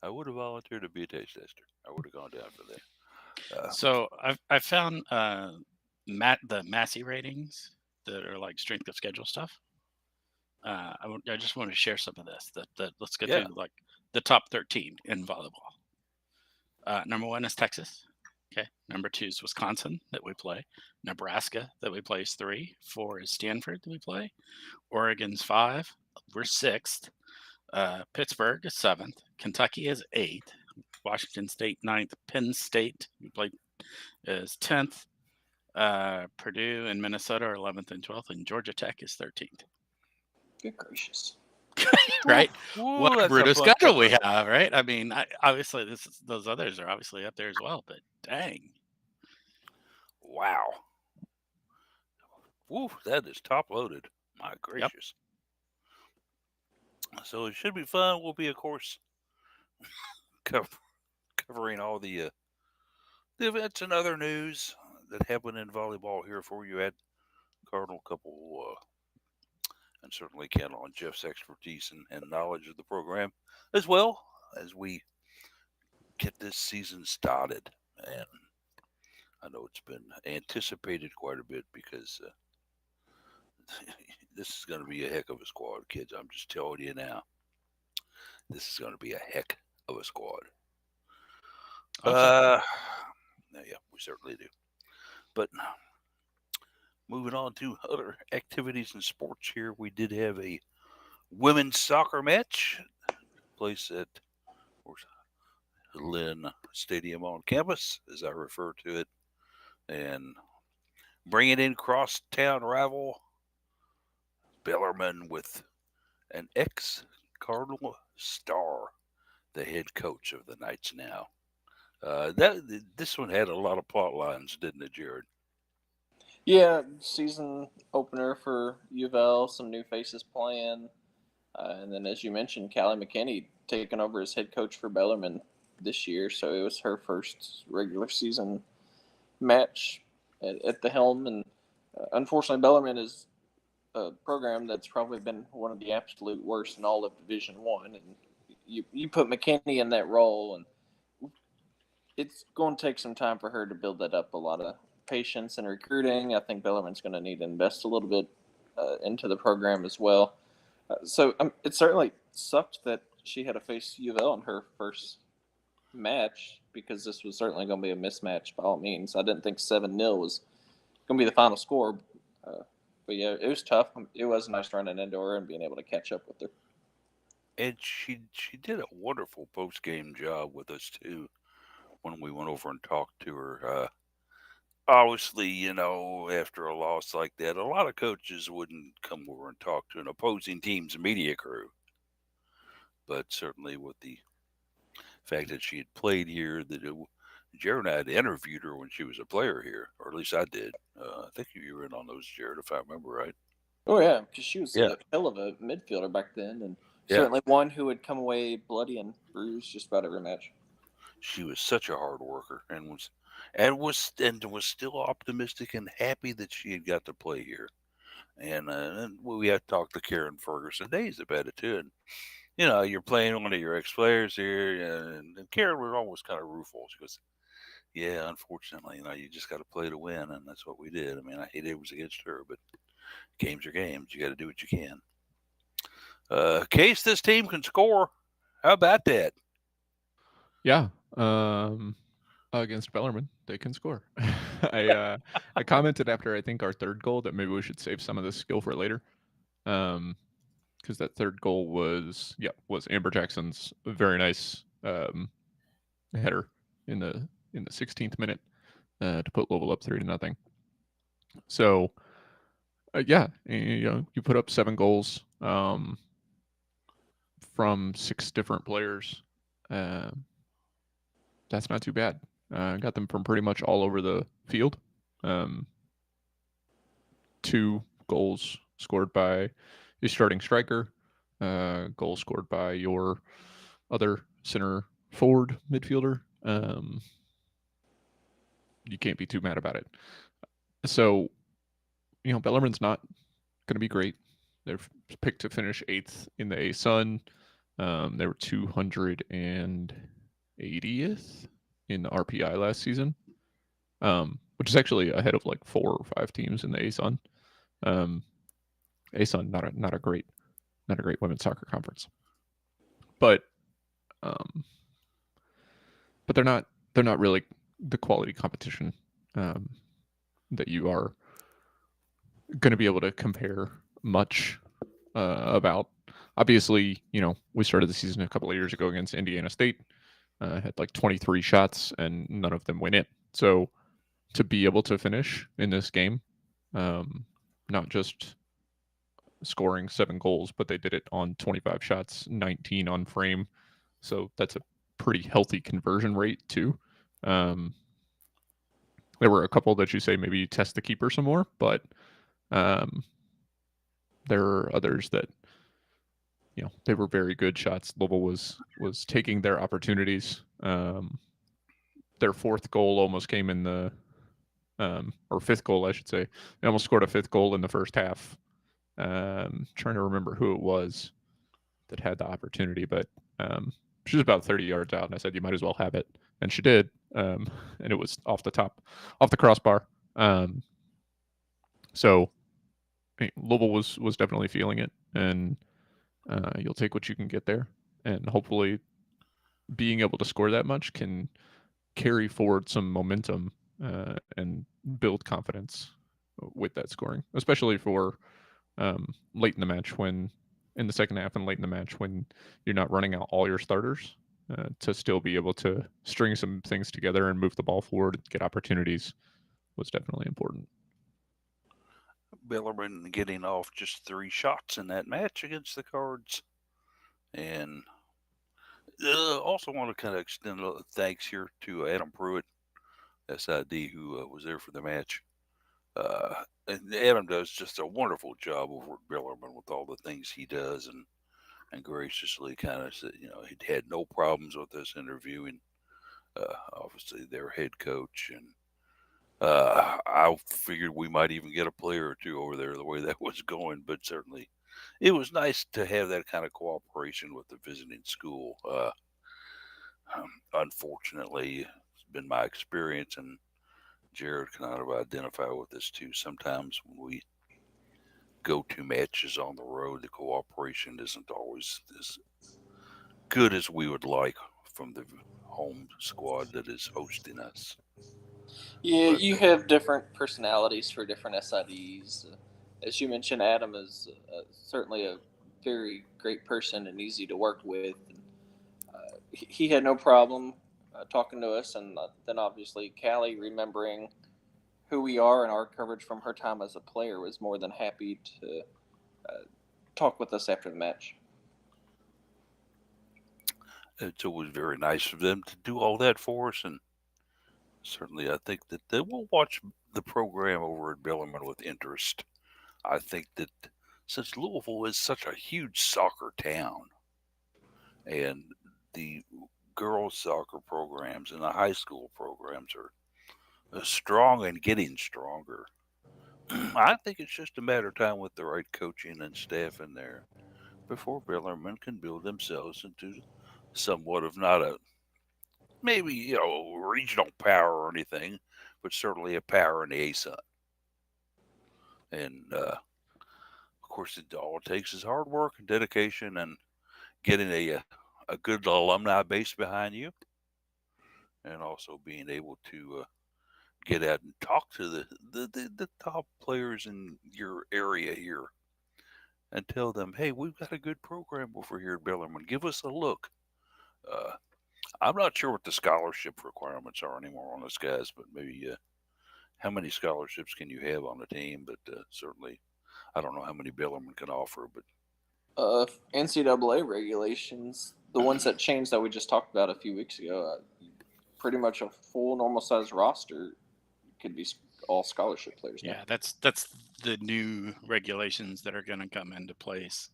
I would have volunteered to be a taste tester. I would have gone down for that. So I found the Massey ratings that are like strength of schedule stuff. I just want to share some of this. That let's go through like the top 13 in volleyball. Number 1 is Texas. Okay. Number 2 is Wisconsin that we play. Nebraska that we play is 3. 4 is Stanford that we play. Oregon's 5. We're 6th. Pittsburgh is 7th. Kentucky is 8th. Washington State 9th. Penn State we played is 10th. Purdue and Minnesota are 11th and 12th, and Georgia Tech is 13th. Good gracious! Right? Ooh, What a that's brutal a fun schedule we couple. have, right? I mean, obviously those others are obviously up there as well, but dang. Wow. Woo, that is top loaded. My gracious. Yep. So it should be fun. We'll be, of course, covering all the events and other news that happen in volleyball here for you at Cardinal Couple, and certainly count on Jeff's expertise and knowledge of the program, as well as we get this season started. And I know it's been anticipated quite a bit because this is going to be a heck of a squad, kids. I'm just telling you now. This is going to be a heck of a squad. Yeah, we certainly do. But moving on to other activities and sports here, we did have a women's soccer match place at Lynn Stadium on campus, as I refer to it, and bringing in crosstown rival Bellarmine with an ex-Cardinal star the head coach of the Knights now. This one had a lot of plot lines, didn't it, Jared? Yeah, season opener for U of L, some new faces playing. And then, as you mentioned, Callie McKinney taking over as head coach for Bellarmine this year. So it was her first regular season match at the helm. And unfortunately, Bellarmine is a program that's probably been one of the absolute worst in all of Division One. And you put McKinney in that role, and it's going to take some time for her to build that up. A lot of patience and recruiting. I think Bellarmine's going to need to invest a little bit into the program as well. It certainly sucked that she had to face U of L in her first match because this was certainly going to be a mismatch by all means. I didn't think 7-0 was going to be the final score. But yeah, it was tough. It was nice running into her and being able to catch up with her. And she did a wonderful post game job with us too when we went over and talked to her. Obviously, after a loss like that, a lot of coaches wouldn't come over and talk to an opposing team's media crew. But certainly with the fact that she had played here, Jared and I had interviewed her when she was a player here, or at least I did. I think you were in on those, Jared, if I remember right. Oh yeah, because she was Yeah, a hell of a midfielder back then, and yeah. certainly one who would come away bloody and bruised just about every match. She was such a hard worker and was still optimistic and happy that she had got to play here. And we had talked to Karen Ferguson days about it too. And you're playing one of your ex players here, and Karen was always kind of rueful. She goes, "Yeah, unfortunately, you just got to play to win, and that's what we did. I mean, I hate it was against her, but games are games. You got to do what you can." Case this team can score. How about that? Yeah. Against Bellarmine, they can score. I commented after I think our third goal that maybe we should save some of this skill for later. Because that third goal was Amber Jackson's very nice header in the 16th minute to put Louisville up 3-0. So you put up 7 goals from 6 different players. That's not too bad. Got them from pretty much all over the field. 2 goals scored by your starting striker. Goal scored by your other center forward midfielder. You can't be too mad about it. So, Bellarmine's not going to be great. They're picked to finish 8th in the A-Sun. They were 280th in the RPI last season, which is actually ahead of like 4 or 5 teams in the A-Sun. A-Sun, not a great women's soccer conference, but they're not really the quality competition that you are going to be able to compare much about. Obviously, we started the season a couple of years ago against Indiana State, had like 23 shots and none of them went in. So to be able to finish in this game, not just scoring 7 goals, but they did it on 25 shots, 19 on frame. So that's a pretty healthy conversion rate too. There were a couple that you say maybe test the keeper some more, but there are others that they were very good shots. Louisville was taking their opportunities. Their 4th goal almost came in the or 5th goal, I should say. They almost scored a 5th goal in the first half. Trying to remember who it was that had the opportunity, but she was about 30 yards out, and I said you might as well have it, and she did. And it was off the crossbar. So Louisville was definitely feeling it, and you'll take what you can get there, and hopefully being able to score that much can carry forward some momentum and build confidence with that scoring, especially for late in the match in the second half and late in the match when you're not running out all your starters to still be able to string some things together and move the ball forward, get opportunities was definitely important. Bellarmine getting off just 3 shots in that match against the Cards. And Also want to kind of extend a thanks here to Adam Pruitt, SID, who was there for the match. And Adam does just a wonderful job over at Bellarmine with all the things he does, and graciously kind of said, he'd had no problems with us interviewing, obviously their head coach, and I figured we might even get a player or two over there the way that was going, but certainly it was nice to have that kind of cooperation with the visiting school. Unfortunately, it's been my experience, and Jared can kind of identify with this too. Sometimes when we go to matches on the road, the cooperation isn't always as good as we would like from the home squad that is hosting us. Yeah, But you have different personalities for different SIDs. As you mentioned, Adam is certainly a very great person and easy to work with. He had no problem talking to us, and then obviously Callie, remembering who we are and our coverage from her time as a player, was more than happy to talk with us after the match. it's always very nice of them to do all that for us, and certainly I think that they will watch the program over at Bellarmine with interest. I think that since Louisville is such a huge soccer town, and the girls' soccer programs and the high school programs are strong and getting stronger, I think it's just a matter of time with the right coaching and staff in there before Bellarmine can build themselves into somewhat of not a maybe regional power or anything, but certainly a power in the ASUN. And of course, all it takes is hard work and dedication and getting a good alumni base behind you, and also being able to get out and talk to the top players in your area here and tell them, hey, we've got a good program over here at Bellarmine. Give us a look. Uh, I'm not sure what the scholarship requirements are anymore on us guys, but maybe how many scholarships can you have on a team? But certainly, I don't know how many Bellarmine can offer, but NCAA regulations, the ones that changed that we just talked about a few weeks ago, pretty much a full normal size roster could be all scholarship players now. Yeah, that's the new regulations that are going to come into place.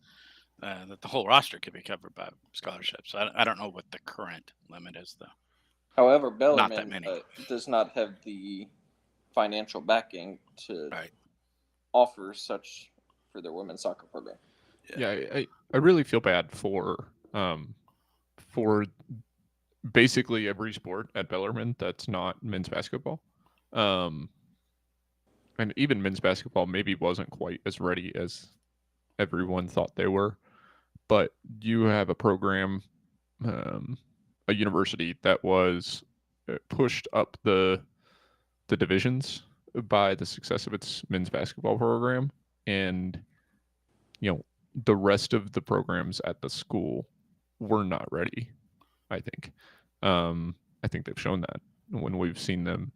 That the whole roster could be covered by scholarships. I don't know what the current limit is, though. However, Not that Bellarmine many. does not have the financial backing to Right. offer such for their women's soccer program. Yeah, I really feel bad for basically every sport at Bellarmine that's not men's basketball. And even men's basketball maybe wasn't quite as ready as everyone thought they were. But you have a program, a university that was pushed up the divisions by the success of its men's basketball program, and the rest of the programs at the school were not ready. I think they've shown that when we've seen them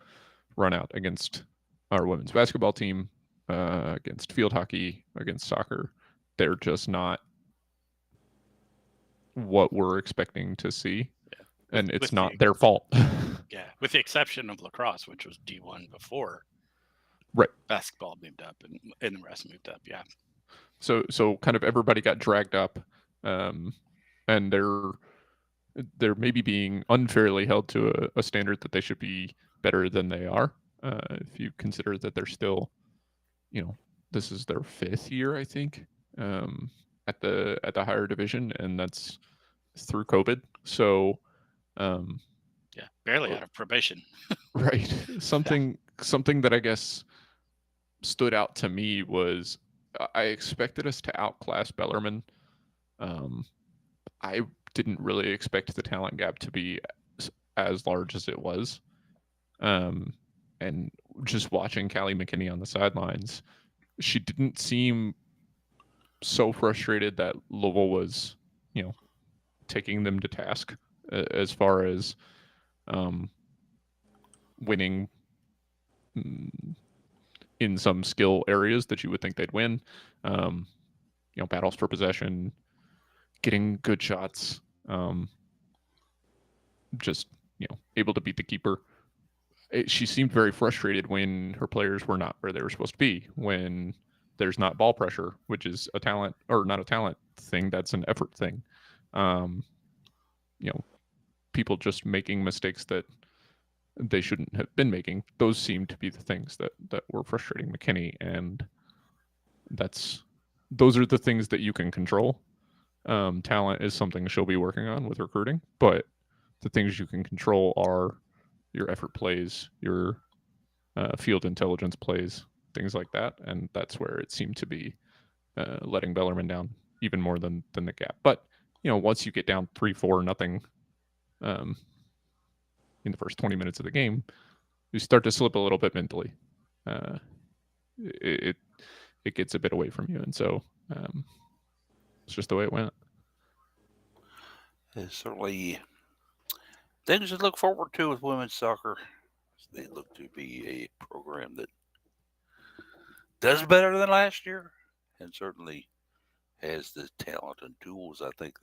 run out against our women's basketball team, against field hockey, against soccer. They're just not what we're expecting to see, and it's not their fault. Yeah, with the exception of lacrosse, which was D1 before. Right. Basketball moved up, and the rest moved up. Yeah. So kind of everybody got dragged up, and they're maybe being unfairly held to a standard that they should be better than they are. If you consider that they're still, this is their 5th year, I think, at the higher division, and that's through COVID. So, yeah, barely out of probation. Right. Something that I guess stood out to me was I expected us to outclass Bellarmine. I didn't really expect the talent gap to be as large as it was. And just watching Callie McKinney on the sidelines, she didn't seem so frustrated that Louisville was, taking them to task as far as winning in some skill areas that you would think they'd win. Battles for possession, getting good shots. just able to beat the keeper. She seemed very frustrated when her players were not where they were supposed to be, when there's not ball pressure, which is a talent, or not a talent thing, that's an effort thing. People just making mistakes that they shouldn't have been making. Those seem to be the things that were frustrating McKinney, and those are the things that you can control. Talent is something she'll be working on with recruiting, but the things you can control are your effort plays, your field intelligence plays, things like that, and that's where it seemed to be letting Bellarmine down even more than the gap. But once you get down 3-4 nothing in the first 20 minutes of the game, you start to slip a little bit mentally. It gets a bit away from you, and so it's just the way it went. It's certainly things to look forward to with women's soccer. They look to be a program that does better than last year, and certainly has the talent and tools. I think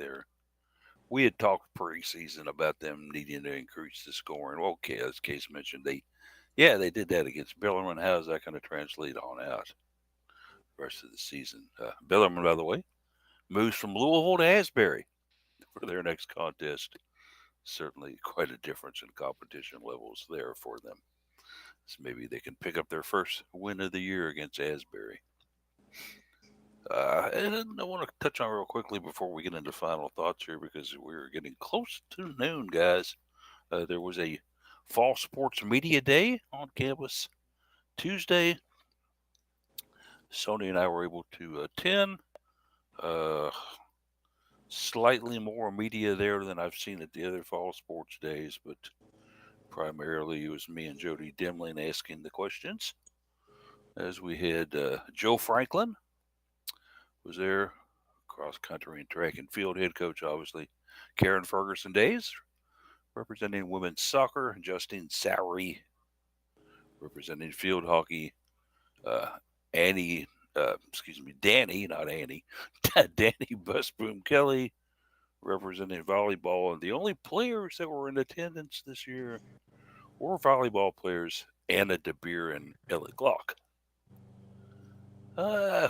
we had talked preseason about them needing to increase the scoring. Well, okay, as Case mentioned, they did that against Bellarmine. How is that going to translate on out the rest of the season? Bellarmine, by the way, moves from Louisville to Asbury for their next contest. Certainly quite a difference in competition levels there for them. So maybe they can pick up their first win of the year against Asbury. And I want to touch on real quickly before we get into final thoughts here, because we're getting close to noon, guys. There was a fall sports media day on campus Tuesday. Sony and I were able to attend. Slightly more media there than I've seen at the other fall sports days, but primarily it was me and Jody Demling asking the questions. As we had Joe Franklin was there, cross country and track and field head coach, obviously. Karen Ferguson Days, representing women's soccer. Justine Sowery, representing field hockey. Danny, not Annie. Danny Busboom Kelly, representing volleyball. And the only players that were in attendance this year were volleyball players Anna DeBeer and Ellie Glock.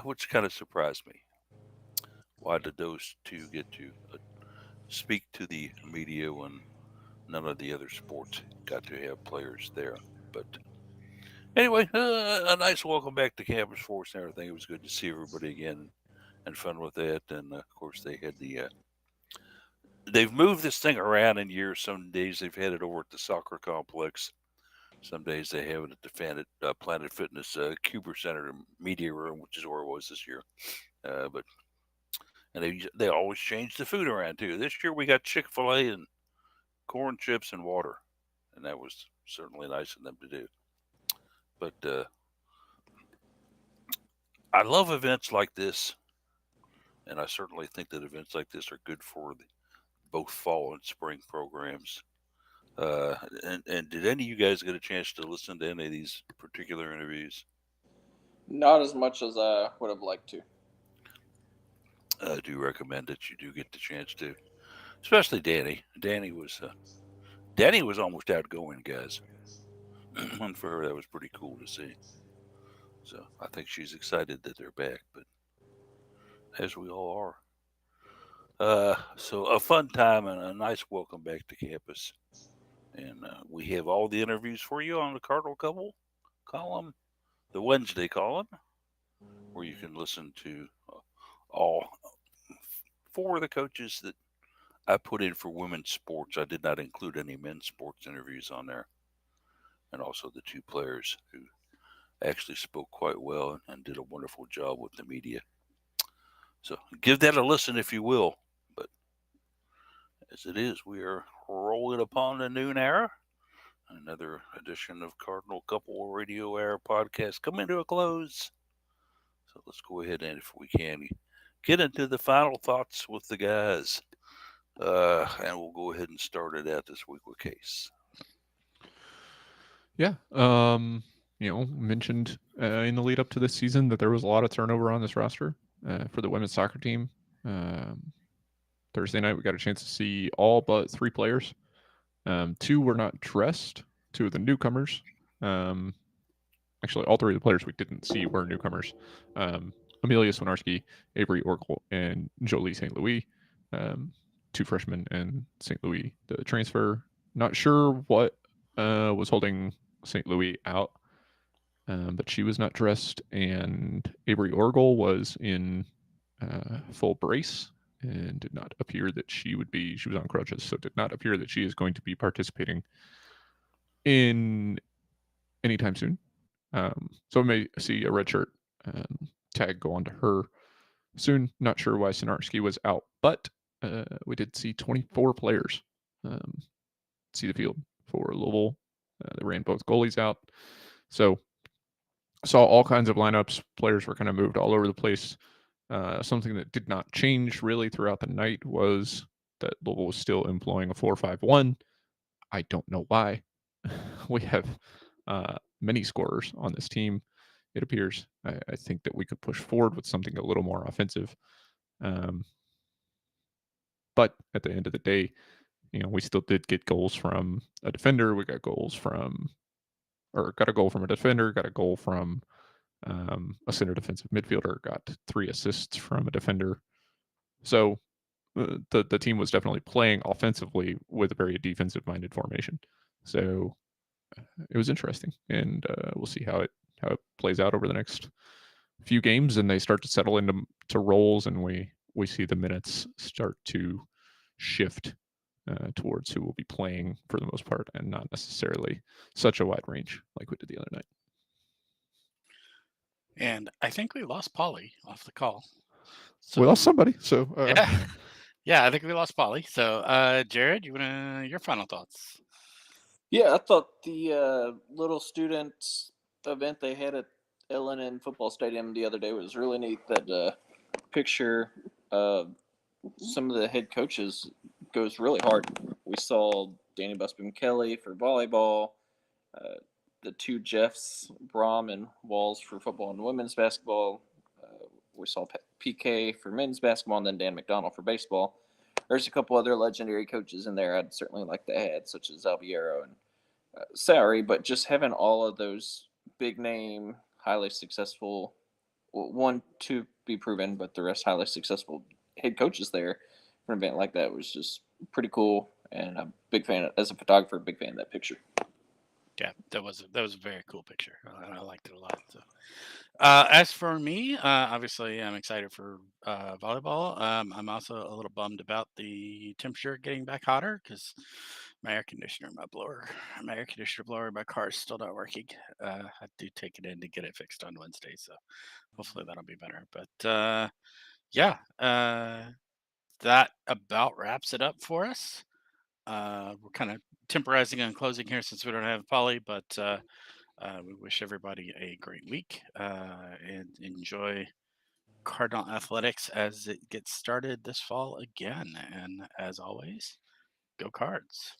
Which kind of surprised me. Why did those two get to speak to the media when none of the other sports got to have players there? But anyway, a nice welcome back to campus for us and everything. It was good to see everybody again and fun with that. And of course, they had they've moved this thing around in years. Some days they've had it over at the soccer complex. Some days they have it at the Planet Fitness Cuber Center media room, which is where it was this year. And they always change the food around too. This year we got Chick-fil-A and corn chips and water, and that was certainly nice of them to do. But I love events like this, and I certainly think that events like this are good for both fall and spring programs. And did any of you guys get a chance to listen to any of these particular interviews? Not as much as I would have liked to. I do recommend that you do get the chance to, especially Danny. Danny was almost outgoing, guys. And for her, that was pretty cool to see. So I think she's excited that they're back, but as we all are. So a fun time and a nice welcome back to campus. And we have all the interviews for you on the Cardinal Couple column, the Wednesday column, where you can listen to all four of the coaches that I put in for women's sports. I did not include any men's sports interviews on there. And also the two players who actually spoke quite well and did a wonderful job with the media. So give that a listen if you will. But as it is, we are rolling upon the noon hour. Another edition of Cardinal Couple Radio Hour podcast coming to a close. So let's go ahead and, if we can, get into the final thoughts with the guys. And we'll go ahead and start it out this week with Case. Yeah. Mentioned in the lead up to this season that there was a lot of turnover on this roster for the women's soccer team. Thursday night, we got a chance to see all but 3 players 2 were not dressed. 2 of the newcomers. Actually, all 3 of the players we didn't see were newcomers. Amelia Swinarski, Avery Oracle, and Jolie St. Louis. 2 freshmen and St. Louis, the transfer. Not sure what was holding St. Louis out, but she was not dressed. And Avery Oracle was in full brace and did not appear that she would be. She was on crutches, so did not appear that she is going to be participating in anytime soon. So we may see a red shirt tag go on to her soon. Not sure why Sinarski was out, but we did see 24 players see the field for Louisville. They ran both goalies out. So saw all kinds of lineups. Players were kind of moved all over the place. Something that did not change really throughout the night was that Louisville was still employing a 4-5-1. I don't know why. We have many scorers on this team, it appears. I think that we could push forward with something a little more offensive. But at the end of the day, we still did get goals from a defender. We got goals from, or got a goal from a defender, got a goal from a center defensive midfielder, got 3 assists from a defender. So the team was definitely playing offensively with a very defensive-minded formation. So it was interesting, and we'll see how it plays out over the next few games, and they start to settle into roles, and we see the minutes start to shift towards who will be playing for the most part, and not necessarily such a wide range like we did the other night. And I think we lost Polly off the call. We lost somebody, so yeah, I think we lost Polly. So Jared, your final thoughts? Yeah, I thought the little student event they had at LNN Football Stadium the other day was really neat. That picture of some of the head coaches goes really hard. We saw Danny Busby Kelly for volleyball, the 2 Jeffs, Brom and Walls for football and women's basketball. We saw PK for men's basketball, and then Dan McDonald for baseball. There's a couple other legendary coaches in there I'd certainly like to add, such as Alviero and Sauer, but just having all of those big name, highly successful, one to be proven, but the rest highly successful head coaches there for an event like that was just pretty cool. And I'm a big fan, as a photographer, big fan of that picture. Yeah, that was a very cool picture. I liked it a lot. So, as for me, obviously I'm excited for volleyball. I'm also a little bummed about the temperature getting back hotter because my air conditioner, my car is still not working. I have to take it in to get it fixed on Wednesday, so hopefully that'll be better. But yeah, that about wraps it up for us. We're kind of temporizing and closing here since we don't have Polly, but we wish everybody a great week and enjoy Cardinal athletics as it gets started this fall again. And as always, go Cards.